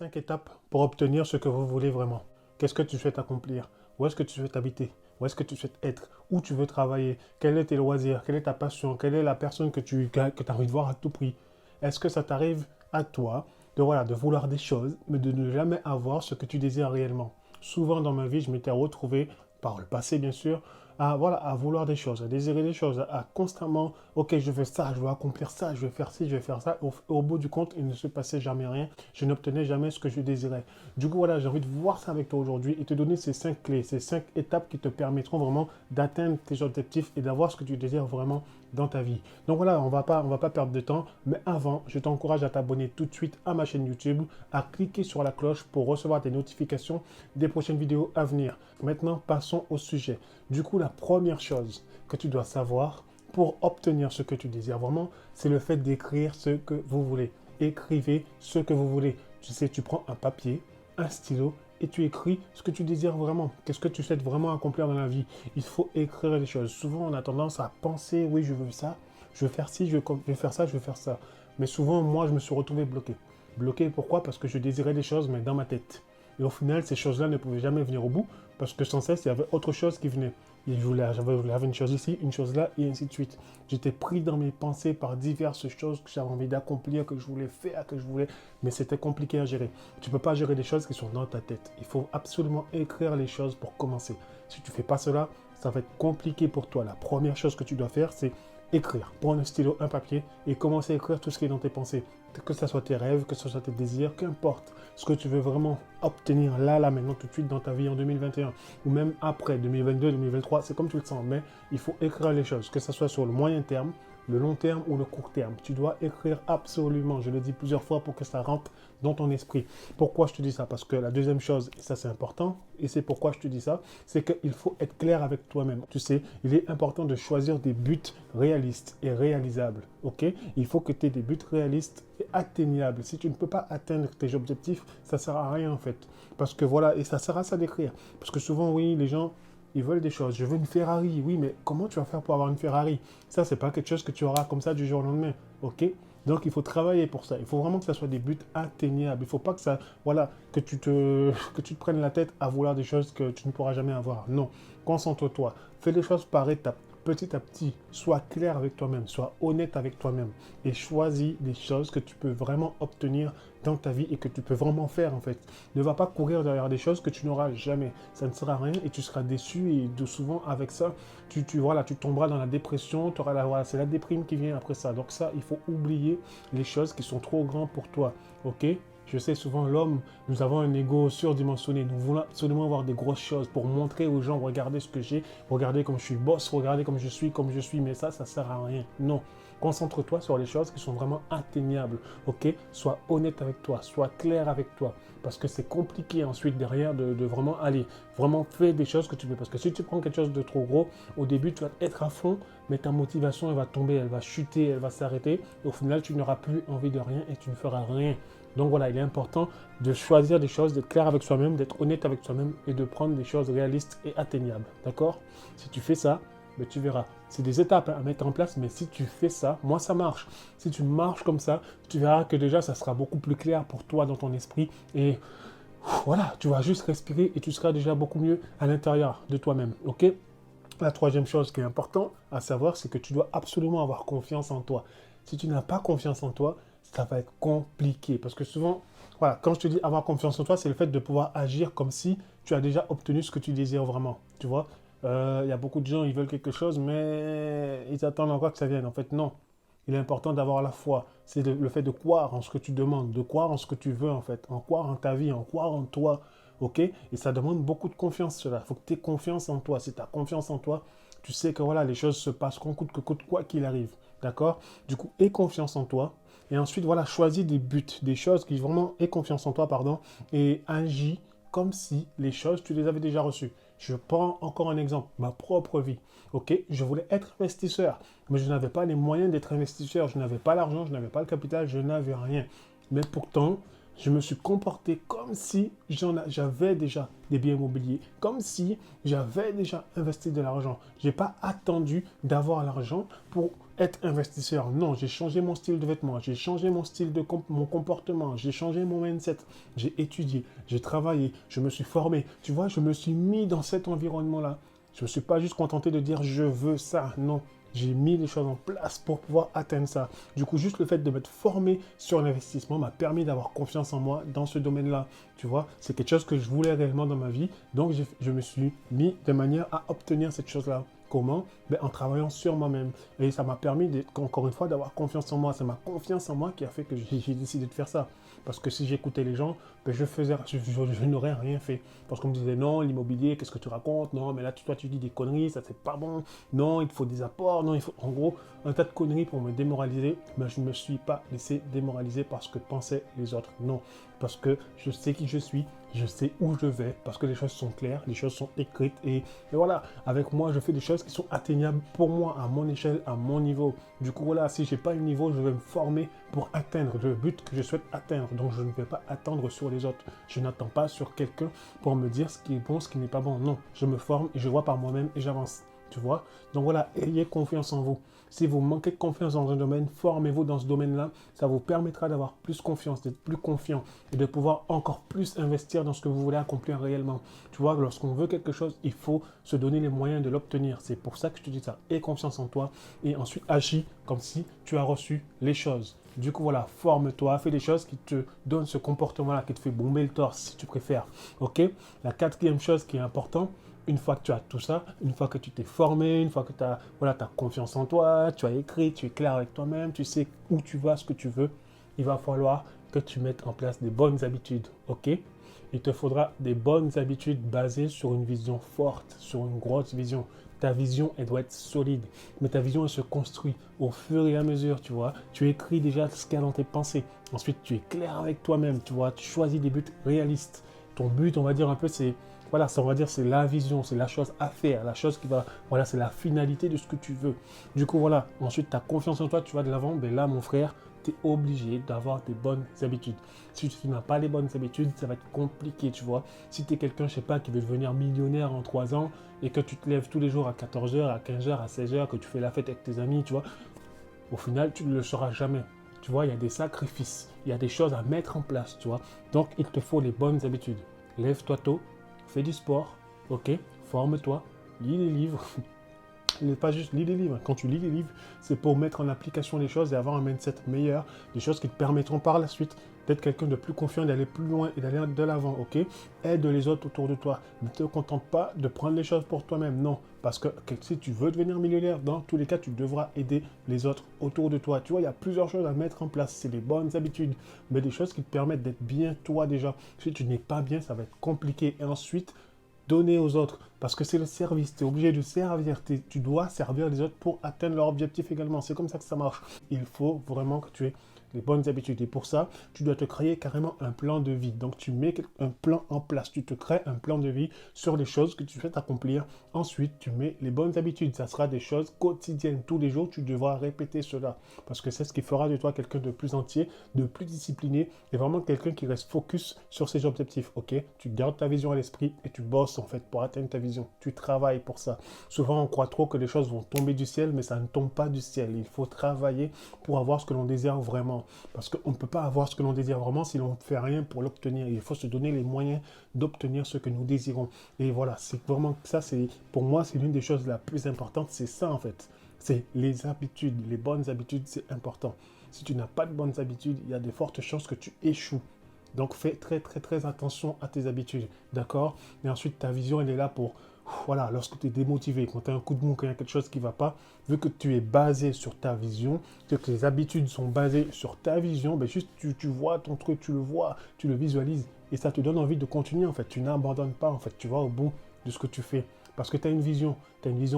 5 étapes pour obtenir ce que vous voulez vraiment. Qu'est-ce que tu souhaites accomplir? Où est-ce que tu souhaites habiter? Où est-ce que tu souhaites être? Où tu veux travailler? Quels sont tes loisirs? Quelle est ta passion? Quelle est la personne que tu as envie de voir à tout prix? Est-ce que ça t'arrive à toi de vouloir des choses, mais de ne jamais avoir ce que tu désires réellement? Souvent dans ma vie, je m'étais retrouvé, par le passé bien sûr, à vouloir des choses, à désirer des choses, à constamment, ok, je veux ça, je veux accomplir ça, je veux faire ci, je veux faire ça. Au bout du compte, il ne se passait jamais rien. Je n'obtenais jamais ce que je désirais. Du coup, voilà, j'ai envie de voir ça avec toi aujourd'hui et te donner ces 5 clés, ces 5 étapes qui te permettront vraiment d'atteindre tes objectifs et d'avoir ce que tu désires vraiment dans ta vie. Donc voilà, on va pas perdre de temps, mais avant, je t'encourage à t'abonner tout de suite à ma chaîne YouTube, à cliquer sur la cloche pour recevoir des notifications des prochaines vidéos à venir. Maintenant, passons au sujet. Du coup, la première chose que tu dois savoir pour obtenir ce que tu désires vraiment, c'est le fait d'écrire ce que vous voulez. Écrivez ce que vous voulez. Tu sais, tu prends un papier, un stylo et tu écris ce que tu désires vraiment. Qu'est-ce que tu souhaites vraiment accomplir dans la vie? Il faut écrire les choses. Souvent, on a tendance à penser, oui, je veux ça, je veux faire ci, je veux faire ça, je veux faire ça. Mais souvent, moi, je me suis retrouvé bloqué. Bloqué, pourquoi? Parce que je désirais des choses, mais dans ma tête. Et au final, ces choses-là ne pouvaient jamais venir au bout parce que sans cesse, il y avait autre chose qui venait. Et j'avais une chose ici, une chose là, et ainsi de suite. J'étais pris dans mes pensées par diverses choses que j'avais envie d'accomplir, que je voulais faire, mais c'était compliqué à gérer. Tu ne peux pas gérer des choses qui sont dans ta tête. Il faut absolument écrire les choses pour commencer. Si tu ne fais pas cela, ça va être compliqué pour toi. La première chose que tu dois faire, c'est écrire. Prends un stylo, un papier et commencer à écrire tout ce qui est dans tes pensées. Que ce soit tes rêves, que ce soit tes désirs, qu'importe ce que tu veux vraiment obtenir là, maintenant, tout de suite dans ta vie en 2021 ou même après 2022, 2023, c'est comme tu le sens. Mais il faut écrire les choses, que ce soit sur le moyen terme, le long terme ou le court terme. Tu dois écrire absolument, je le dis plusieurs fois pour que ça rentre dans ton esprit. Pourquoi je te dis ça? Parce que la deuxième chose, et ça c'est important, et c'est pourquoi je te dis ça, c'est qu'il faut être clair avec toi-même. Tu sais, il est important de choisir des buts réalistes et réalisables. Ok? Il faut que tu aies des buts réalistes et atteignables. Si tu ne peux pas atteindre tes objectifs, ça ne sert à rien en fait. Parce que voilà, et ça sert à ça d'écrire. Parce que souvent, oui, les gens, ils veulent des choses. Je veux une Ferrari. Oui, mais comment tu vas faire pour avoir une Ferrari? Ça, c'est pas quelque chose que tu auras comme ça du jour au lendemain. OK? Donc, il faut travailler pour ça. Il faut vraiment que ça soit des buts atteignables. Il ne faut pas que ça, voilà, que tu te prennes la tête à vouloir des choses que tu ne pourras jamais avoir. Non. Concentre-toi. Fais les choses par étapes. Petit à petit, sois clair avec toi-même, sois honnête avec toi-même et choisis des choses que tu peux vraiment obtenir dans ta vie et que tu peux vraiment faire en fait. Ne va pas courir derrière des choses que tu n'auras jamais. Ça ne sera rien et tu seras déçu et souvent avec ça, voilà, tu tomberas dans la dépression, voilà, c'est la déprime qui vient après ça. Donc ça, il faut oublier les choses qui sont trop grandes pour toi. Ok? Je sais souvent, l'homme, nous avons un ego surdimensionné. Nous voulons absolument avoir des grosses choses pour montrer aux gens, regardez ce que j'ai, regardez comme je suis boss, regardez comme je suis. Mais ça ne sert à rien. Non. Concentre-toi sur les choses qui sont vraiment atteignables. Ok? Sois honnête avec toi, sois clair avec toi. Parce que c'est compliqué ensuite derrière de vraiment aller, vraiment faire des choses que tu veux. Parce que si tu prends quelque chose de trop gros, au début, tu vas être à fond, mais ta motivation, elle va tomber, elle va chuter, elle va s'arrêter. Au final, tu n'auras plus envie de rien et tu ne feras rien. Donc voilà, il est important de choisir des choses, d'être clair avec soi-même, d'être honnête avec soi-même et de prendre des choses réalistes et atteignables. D'accord? Si tu fais ça, ben, tu verras. C'est des étapes à mettre en place, mais si tu fais ça, moi ça marche. Si tu marches comme ça, tu verras que déjà ça sera beaucoup plus clair pour toi dans ton esprit et voilà, tu vas juste respirer et tu seras déjà beaucoup mieux à l'intérieur de toi-même. Ok? La troisième chose qui est importante à savoir, c'est que tu dois absolument avoir confiance en toi. Si tu n'as pas confiance en toi, ça va être compliqué. Parce que souvent, voilà, quand je te dis avoir confiance en toi, c'est le fait de pouvoir agir comme si tu as déjà obtenu ce que tu désires vraiment. Tu vois, il y a beaucoup de gens, ils veulent quelque chose, mais ils attendent encore que ça vienne. En fait, non. Il est important d'avoir la foi. C'est le fait de croire en ce que tu demandes, de croire en ce que tu veux, en fait, en croire en ta vie, en croire en toi. OK? Et ça demande beaucoup de confiance, cela. Il faut que tu aies confiance en toi. Si tu as confiance en toi, tu sais que voilà, les choses se passent coûte que coûte, quoi qu'il arrive. D'accord? Du coup, aie confiance en toi. Et ensuite, voilà, choisis des buts, des choses qui vraiment aie confiance en toi, pardon, et agis comme si les choses, tu les avais déjà reçues. Je prends encore un exemple, ma propre vie. Ok, je voulais être investisseur, mais je n'avais pas les moyens d'être investisseur. Je n'avais pas l'argent, je n'avais pas le capital, je n'avais rien. Mais pourtant, je me suis comporté comme si j'avais déjà des biens immobiliers, comme si j'avais déjà investi de l'argent. Je n'ai pas attendu d'avoir l'argent pour être investisseur. Non, j'ai changé mon style de vêtements, j'ai changé mon style de mon comportement, j'ai changé mon mindset, j'ai étudié, j'ai travaillé, je me suis formé. Tu vois, je me suis mis dans cet environnement-là. Je ne me suis pas juste contenté de dire je veux ça. Non, j'ai mis les choses en place pour pouvoir atteindre ça. Du coup, juste le fait de m'être formé sur l'investissement m'a permis d'avoir confiance en moi dans ce domaine-là. Tu vois, c'est quelque chose que je voulais réellement dans ma vie. Donc, je me suis mis de manière à obtenir cette chose-là. Comment? Ben, en travaillant sur moi-même. Et ça m'a permis, encore une fois, d'avoir confiance en moi. C'est ma confiance en moi qui a fait que j'ai décidé de faire ça. Parce que si j'écoutais les gens, ben, je n'aurais rien fait. Parce qu'on me disait non, l'immobilier, qu'est-ce que tu racontes? Non, mais là, toi, tu dis des conneries, ça, c'est pas bon. Non, il faut des apports. Non, il faut, en gros, un tas de conneries pour me démoraliser. Mais je ne me suis pas laissé démoraliser parce que pensaient les autres. Non, parce que je sais qui je suis. Je sais où je vais parce que les choses sont claires, les choses sont écrites et voilà, avec moi, je fais des choses qui sont atteignables pour moi, à mon échelle, à mon niveau. Du coup, voilà, si je n'ai pas le niveau, je vais me former pour atteindre le but que je souhaite atteindre. Donc, je ne vais pas attendre sur les autres. Je n'attends pas sur quelqu'un pour me dire ce qui est bon, ce qui n'est pas bon. Non, je me forme et je vois par moi-même et j'avance. Tu vois? Donc voilà, ayez confiance en vous. Si vous manquez de confiance dans un domaine, formez-vous dans ce domaine-là. Ça vous permettra d'avoir plus confiance, d'être plus confiant et de pouvoir encore plus investir dans ce que vous voulez accomplir réellement. Tu vois, lorsqu'on veut quelque chose, il faut se donner les moyens de l'obtenir. C'est pour ça que je te dis ça. Aie confiance en toi et ensuite agis comme si tu as reçu les choses. Du coup, voilà, forme-toi, fais des choses qui te donnent ce comportement-là, qui te fait bomber le torse, si tu préfères. OK? La quatrième chose qui est importante, une fois que tu as tout ça, une fois que tu t'es formé, une fois que tu as, voilà, confiance en toi, tu as écrit, tu es clair avec toi-même, tu sais où tu vas, ce que tu veux, il va falloir que tu mettes en place des bonnes habitudes. OK? Il te faudra des bonnes habitudes basées sur une vision forte, sur une grosse vision. Ta vision, elle doit être solide. Mais ta vision, elle se construit au fur et à mesure, tu vois. Tu écris déjà ce qu'il y a dans tes pensées. Ensuite, tu es clair avec toi-même, tu vois. Tu choisis des buts réalistes. Ton but, on va dire un peu, c'est... Voilà, ça, on va dire, c'est la vision, c'est la chose à faire, la chose qui va... Voilà, c'est la finalité de ce que tu veux. Du coup, voilà. Ensuite, tu as confiance en toi, tu vas de l'avant. Ben là, mon frère, tu es obligé d'avoir des bonnes habitudes. Si tu n'as pas les bonnes habitudes, ça va être compliqué, tu vois. Si tu es quelqu'un, je sais pas, qui veut devenir millionnaire en 3 ans et que tu te lèves tous les jours à 14 heures, à 15 heures, à 16 heures, que tu fais la fête avec tes amis, tu vois, au final, tu ne le sauras jamais. Tu vois, il y a des sacrifices, il y a des choses à mettre en place, tu vois. Donc, il te faut les bonnes habitudes. Lève-toi tôt, fais du sport, ok, forme-toi, lis les livres. Pas juste lire les livres. Quand tu lis les livres, c'est pour mettre en application les choses et avoir un mindset meilleur, des choses qui te permettront par la suite d'être quelqu'un de plus confiant, d'aller plus loin et d'aller de l'avant, ok? Aide les autres autour de toi. Ne te contente pas de prendre les choses pour toi-même, non. Parce que si tu veux devenir millionnaire, dans tous les cas, tu devras aider les autres autour de toi. Tu vois, il y a plusieurs choses à mettre en place. C'est des bonnes habitudes, mais des choses qui te permettent d'être bien toi déjà. Si tu n'es pas bien, ça va être compliqué. Et ensuite, donner aux autres, parce que c'est le service, tu es obligé de servir, tu dois servir les autres pour atteindre leur objectif également, c'est comme ça que ça marche. Il faut vraiment que tu aies les bonnes habitudes et pour ça, tu dois te créer carrément un plan de vie. Donc tu mets un plan en place, tu te crées un plan de vie sur les choses que tu souhaites accomplir. Ensuite, tu mets les bonnes habitudes, ça sera des choses quotidiennes, tous les jours, tu devras répéter cela, parce que c'est ce qui fera de toi quelqu'un de plus entier, de plus discipliné et vraiment quelqu'un qui reste focus sur ses objectifs, ok? Tu gardes ta vision à l'esprit et tu bosses en fait pour atteindre ta vision, tu travailles pour ça. Souvent, on croit trop que les choses vont tomber du ciel, mais ça ne tombe pas du ciel. Il faut travailler pour avoir ce que l'on désire vraiment. Parce qu'on ne peut pas avoir ce que l'on désire vraiment si l'on ne fait rien pour l'obtenir. Il faut se donner les moyens d'obtenir ce que nous désirons. Et voilà, c'est vraiment ça, pour moi, c'est l'une des choses la plus importantes. C'est ça en fait. C'est les habitudes, les bonnes habitudes, c'est important. Si tu n'as pas de bonnes habitudes, il y a de fortes chances que tu échoues. Donc fais très très très attention à tes habitudes, d'accord? Et ensuite, ta vision, elle est là pour... Voilà, lorsque tu es démotivé, quand tu as un coup de mou, quand il y a quelque chose qui ne va pas, vu que tu es basé sur ta vision, que tes habitudes sont basées sur ta vision, ben juste tu vois ton truc, tu le vois, tu le visualises et ça te donne envie de continuer en fait. Tu n'abandonnes pas en fait, tu vas au bout de ce que tu fais. Parce que tu as une vision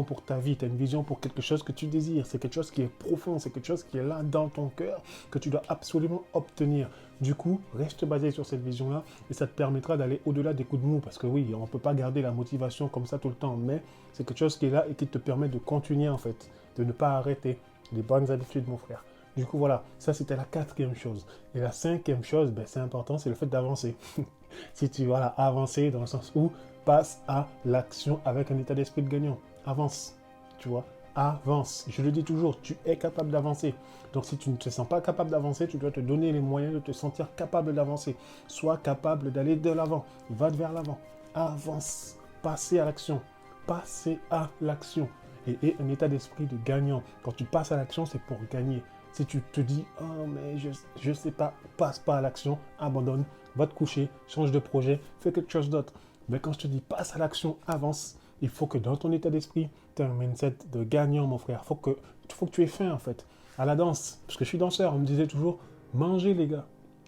pour ta vie, tu as une vision pour quelque chose que tu désires. C'est quelque chose qui est profond, c'est quelque chose qui est là dans ton cœur que tu dois absolument obtenir. Du coup, reste basé sur cette vision-là et ça te permettra d'aller au-delà des coups de mou. Parce que oui, on ne peut pas garder la motivation comme ça tout le temps, mais c'est quelque chose qui est là et qui te permet de continuer en fait, de ne pas arrêter. Les bonnes habitudes, mon frère. Du coup, voilà, ça c'était la quatrième chose. Et la cinquième chose, ben, c'est important, c'est le fait d'avancer. Si tu vas avancer dans le sens où passe à l'action avec un état d'esprit de gagnant. Avance, tu vois. avance. Je le dis toujours, tu es capable d'avancer. Donc si tu ne te sens pas capable d'avancer, tu dois te donner les moyens de te sentir capable d'avancer. Sois capable d'aller de l'avant. Va vers l'avant. Avance. Passez à l'action. Passez à l'action. Et un état d'esprit de gagnant. Quand tu passes à l'action, c'est pour gagner. Si tu te dis, oh mais je ne sais pas, passe pas à l'action, abandonne, va te coucher, change de projet, fais quelque chose d'autre. Mais quand je te dis passe à l'action, avance, il faut que dans ton état d'esprit, tu aies un mindset de gagnant, mon frère. Il faut que tu aies faim, en fait. À la danse, parce que je suis danseur, on me disait toujours, mangez les gars,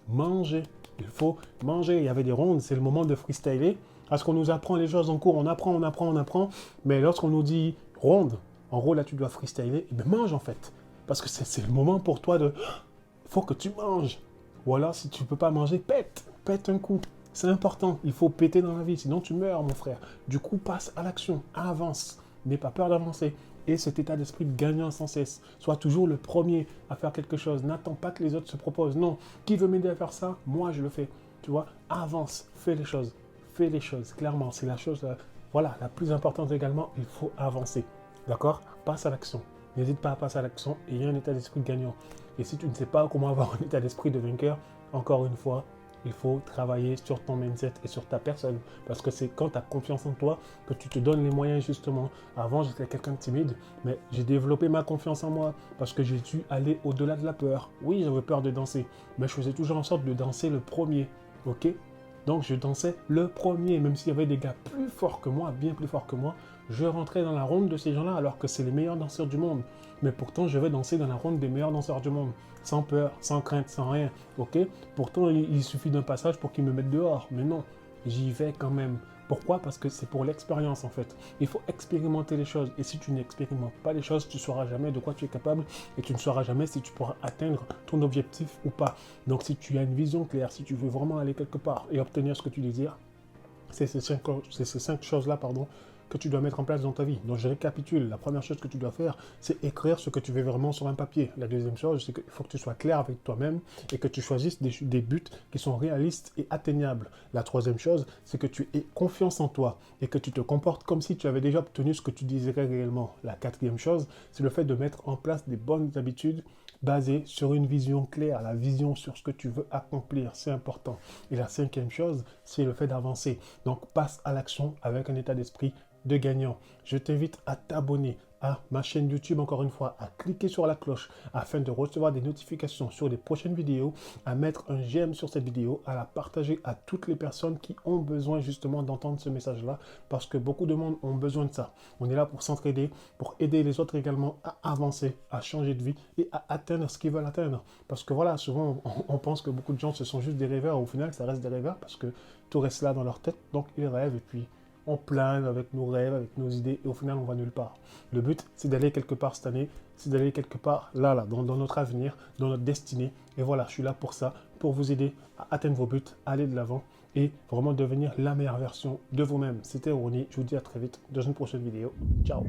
mangez. Il faut manger. Il y avait des rondes, c'est le moment de freestyler. Parce qu'on nous apprend les choses en cours, on apprend. Mais lorsqu'on nous dit ronde, en gros, là, tu dois freestyler, et bien mange, en fait. Parce que c'est le moment pour toi de... Il faut que tu manges. Ou alors, si tu ne peux pas manger, pète un coup. C'est important, il faut péter dans la vie, sinon tu meurs, mon frère. Du coup, passe à l'action, avance. N'aie pas peur d'avancer. Et cet état d'esprit de gagnant sans cesse. Sois toujours le premier à faire quelque chose. N'attends pas que les autres se proposent. Non, qui veut m'aider à faire ça? Moi, je le fais. Tu vois, avance, fais les choses. Fais les choses, clairement. C'est la chose, voilà, la plus importante également, il faut avancer. D'accord? Passe à l'action. N'hésite pas à passer à l'action et ayez un état d'esprit gagnant. Et si tu ne sais pas comment avoir un état d'esprit de vainqueur, encore une fois, il faut travailler sur ton mindset et sur ta personne. Parce que c'est quand tu as confiance en toi que tu te donnes les moyens justement. Avant, j'étais quelqu'un de timide, mais j'ai développé ma confiance en moi parce que j'ai dû aller au-delà de la peur. Oui, j'avais peur de danser, mais je faisais toujours en sorte de danser le premier. Ok? Donc, je dansais le premier, même s'il y avait des gars plus forts que moi, bien plus forts que moi. Je rentrais dans la ronde de ces gens-là alors que c'est les meilleurs danseurs du monde. Mais pourtant, je vais danser dans la ronde des meilleurs danseurs du monde. Sans peur, sans crainte, sans rien. Ok? Pourtant, il suffit d'un passage pour qu'ils me mettent dehors. Mais non, j'y vais quand même. Pourquoi? Parce que c'est pour l'expérience en fait. Il faut expérimenter les choses. Et si tu n'expérimentes pas les choses, tu ne sauras jamais de quoi tu es capable. Et tu ne sauras jamais si tu pourras atteindre ton objectif ou pas. Donc si tu as une vision claire, si tu veux vraiment aller quelque part et obtenir ce que tu désires, c'est ces cinq choses-là, que tu dois mettre en place dans ta vie. Donc je récapitule, la première chose que tu dois faire, c'est écrire ce que tu veux vraiment sur un papier. La deuxième chose, c'est qu'il faut que tu sois clair avec toi-même et que tu choisisses des buts qui sont réalistes et atteignables. La troisième chose, c'est que tu aies confiance en toi et que tu te comportes comme si tu avais déjà obtenu ce que tu désirais réellement. La quatrième chose, c'est le fait de mettre en place des bonnes habitudes basées sur une vision claire, la vision sur ce que tu veux accomplir, c'est important. Et la cinquième chose, c'est le fait d'avancer. Donc passe à l'action avec un état d'esprit de gagnant. Je t'invite à t'abonner à ma chaîne YouTube, encore une fois, à cliquer sur la cloche afin de recevoir des notifications sur les prochaines vidéos, à mettre un j'aime sur cette vidéo, à la partager à toutes les personnes qui ont besoin justement d'entendre ce message-là, parce que beaucoup de monde ont besoin de ça. On est là pour s'entraider, pour aider les autres également à avancer, à changer de vie et à atteindre ce qu'ils veulent atteindre. Parce que voilà, souvent on pense que beaucoup de gens, ce sont juste des rêveurs. Au final, ça reste des rêveurs parce que tout reste là dans leur tête, donc ils rêvent et puis on plane avec nos rêves, avec nos idées, et au final, on va nulle part. Le but, c'est d'aller quelque part cette année, c'est d'aller quelque part là, dans notre avenir, dans notre destinée. Et voilà, je suis là pour ça, pour vous aider à atteindre vos buts, à aller de l'avant, et vraiment devenir la meilleure version de vous-même. C'était Ronnie, je vous dis à très vite dans une prochaine vidéo. Ciao!